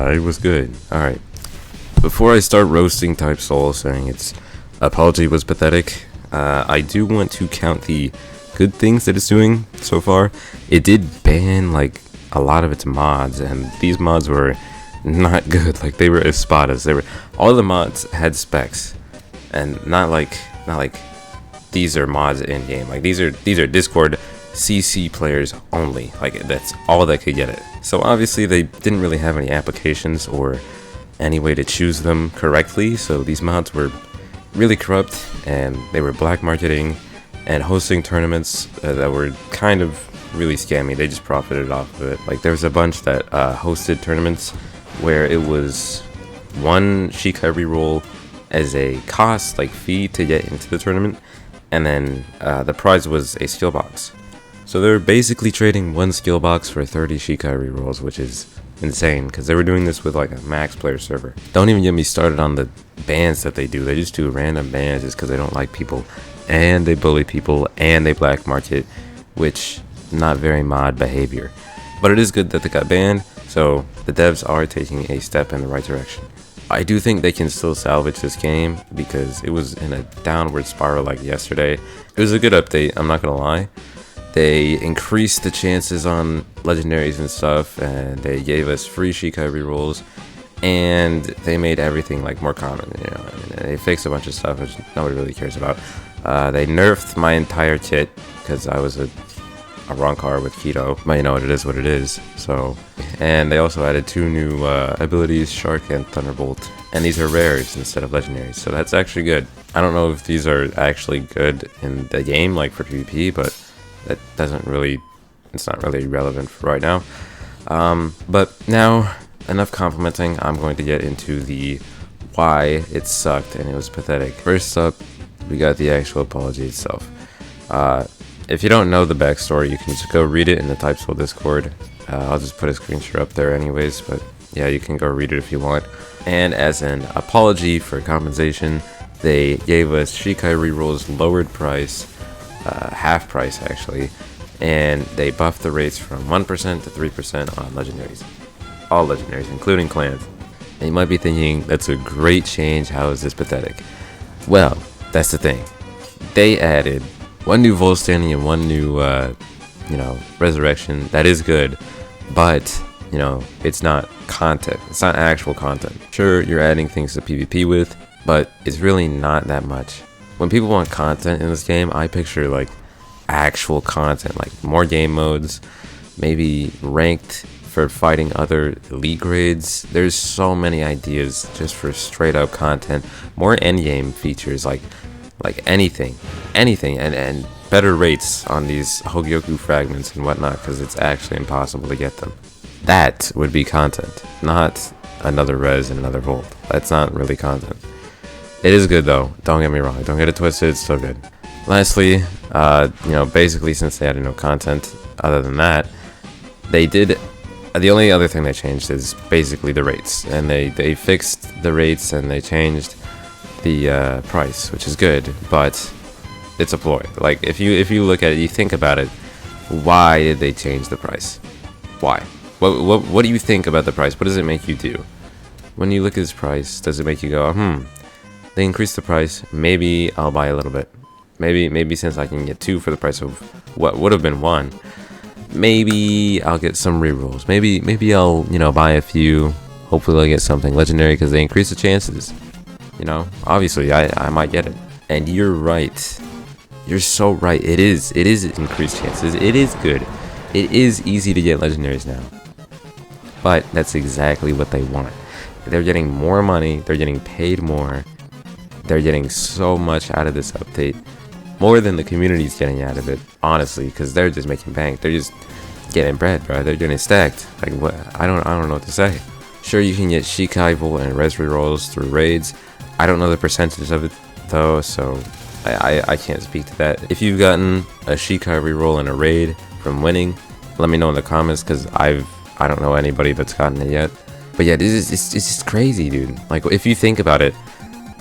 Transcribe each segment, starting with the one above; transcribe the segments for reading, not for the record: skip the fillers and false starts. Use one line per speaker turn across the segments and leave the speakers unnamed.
It was good. Alright. Before I start roasting Type Soul saying its apology was pathetic, I do want to count the good things that it's doing so far. It did ban like a lot of its mods, and these mods were not good. Like, they were espadas. They were, all the mods had specs, and not like these are mods in game. Like, these are Discord CC players only. Like, that's all that could get it. So obviously they didn't really have any applications or any way to choose them correctly, so these mods were really corrupt, and they were black marketing and hosting tournaments that were kind of really scammy. They just profited off of it. Like, there was a bunch that hosted tournaments where it was one Shikai reroll as a cost, like, fee to get into the tournament, and then the prize was a skill box. So they were basically trading one skill box for 30 Shikai rerolls, which is insane, because they were doing this with like a max player server. Don't even get me started on the bans that they do. They just do random bans just because they don't like people, and they bully people, and they black market, which not very mod behavior. But it is good that they got banned, so the devs are taking a step in the right direction. I do think they can still salvage this game because it was in a downward spiral like yesterday. It was a good update, I'm not gonna lie. They increased the chances on legendaries and stuff, and they gave us free Shikai rerolls, and they made everything like more common, you know. And they fixed a bunch of stuff which nobody really cares about. They nerfed my entire kit because I was a wrong car with keto, but you know, it is what it is. So, and they also added 2 new abilities, Shark and Thunderbolt, and these are rares instead of legendaries, so that's actually good. I don't know if these are actually good in the game, like for PvP, but that doesn't really, it's not really relevant for right now. But now, enough complimenting. I'm going to get into the why it sucked and it was pathetic. First up, we got the actual apology itself. If you don't know the backstory, you can just go read it in the Type Soul Discord. I'll just put a screenshot up there anyways, but yeah, you can go read it if you want. And as an apology for compensation, they gave us Shikai rerolls lowered price, half price actually, and they buffed the rates from 1% to 3% on legendaries. All legendaries, including clans. And you might be thinking, that's a great change, how is this pathetic? Well, that's the thing. They added 1 new Volt Standing and 1 new, Resurrection. That is good, but, you know, it's not content. It's not actual content. Sure, you're adding things to PvP with, but it's really not that much. When people want content in this game, I picture like actual content, like more game modes, maybe ranked for fighting other elite grades. There's so many ideas just for straight up content, more endgame features, like anything, and better rates on these Hogyoku fragments and whatnot, because it's actually impossible to get them. That would be content, not another res and another Volt. That's not really content. It is good though, don't get me wrong, don't get it twisted, it's still good. Lastly, basically, since they added no content other than that, they did, the only other thing they changed is basically the rates, and they fixed the rates and they changed the price, which is good, but it's a ploy. Like, if you look at it, you think about it, why did they change the price? Why? What do you think about the price? What does it make you do? When you look at this price, does it make you go, they increased the price, maybe I'll buy a little bit. Maybe since I can get 2 for the price of what would have been 1, maybe I'll get some rerolls. Maybe I'll, buy a few. Hopefully I'll get something legendary because they increase the chances. Obviously I might get it. And you're right. You're so right. It is increased chances. It is good. It is easy to get legendaries now. But that's exactly what they want. They're getting more money. They're getting paid more. They're getting so much out of this update, more than the community's getting out of it, honestly, because they're just making bank. They're just getting bread, bro. They're getting stacked. Like, what? I don't know what to say. Sure, you can get Shikai, Volt, and res rerolls through raids. I don't know the percentage of it though, so I can't speak to that. If you've gotten a Shikai reroll in a raid from winning, let me know in the comments, because I don't know anybody that's gotten it yet. But yeah, it's just crazy, dude. Like, if you think about it,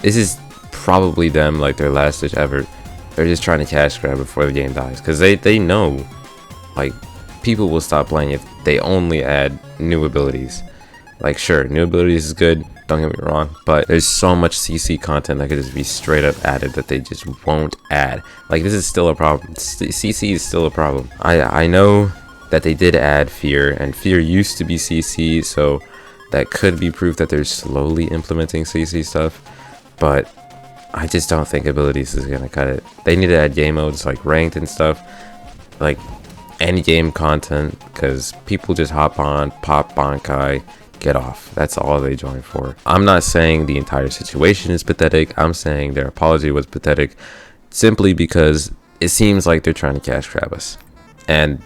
this is probably them, like, their last ditch effort. They're just trying to cash grab before the game dies, because they know, like, people will stop playing if they only add new abilities. Like, sure, new abilities is good, don't get me wrong, but there's so much CC content that could just be straight up added that they just won't add. Like, this is still a problem. CC is still a problem. I know that they did add fear, and fear used to be CC, so that could be proof that they're slowly implementing CC stuff, but I just don't think abilities is gonna cut it. They need to add game modes like ranked and stuff, like end game content, because people just hop on, pop Bankai, get off. That's all they join for. I'm not saying the entire situation is pathetic. I'm saying their apology was pathetic simply because it seems like they're trying to cash grab us. And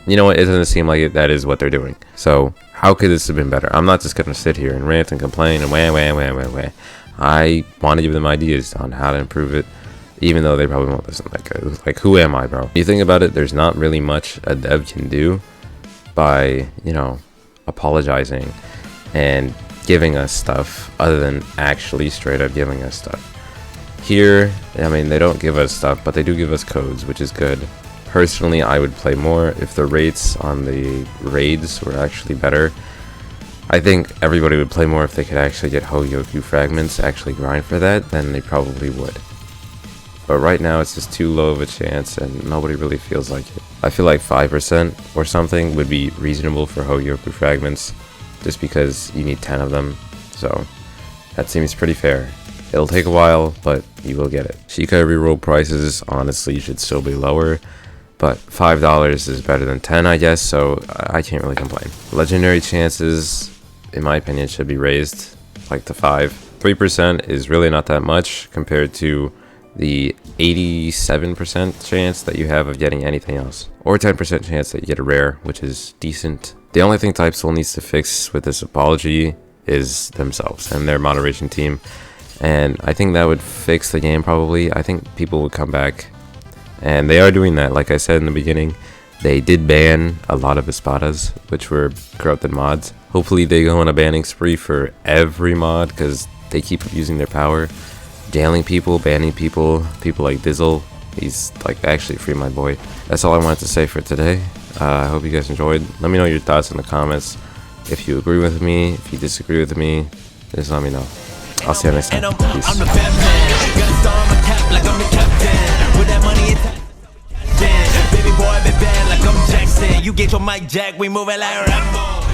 you know what? It doesn't seem like it. That is what they're doing. So how could this have been better? I'm not just gonna sit here and rant and complain and wah. I want to give them ideas on how to improve it, even though they probably won't listen. Like who am I, bro? You think about it, there's not really much a dev can do by, you know, apologizing and giving us stuff other than actually straight up giving us stuff. Here, I mean, they don't give us stuff, but they do give us codes, which is good. Personally, I would play more if the rates on the raids were actually better. I think everybody would play more if they could actually get Hogyoku fragments, actually grind for that, then they probably would. But right now it's just too low of a chance and nobody really feels like it. I feel like 5% or something would be reasonable for Hogyoku fragments, just because you need 10 of them, so that seems pretty fair. It'll take a while, but you will get it. Shikai reroll prices honestly should still be lower, but $5 is better than 10, I guess, so I can't really complain. Legendary chances, in my opinion, should be raised like to 5. 3% is really not that much compared to the 87% chance that you have of getting anything else, or 10% chance that you get a rare, which is decent. The only thing TypeSoul needs to fix with this apology is themselves and their moderation team, and I think that would fix the game probably. I think people would come back, and they are doing that. Like I said in the beginning, they did ban a lot of espadas, which were corrupted mods. Hopefully they go on a banning spree for every mod, because they keep abusing their power, jailing people, banning people like Dizzle. He's like, actually free my boy. That's all I wanted to say for today. I hope you guys enjoyed. Let me know your thoughts in the comments. If you agree with me, if you disagree with me, just let me know. I'll see you next time. Peace.
Baby boy, be bad like I'm Jackson. You get your mic jack, we moving like Rambo.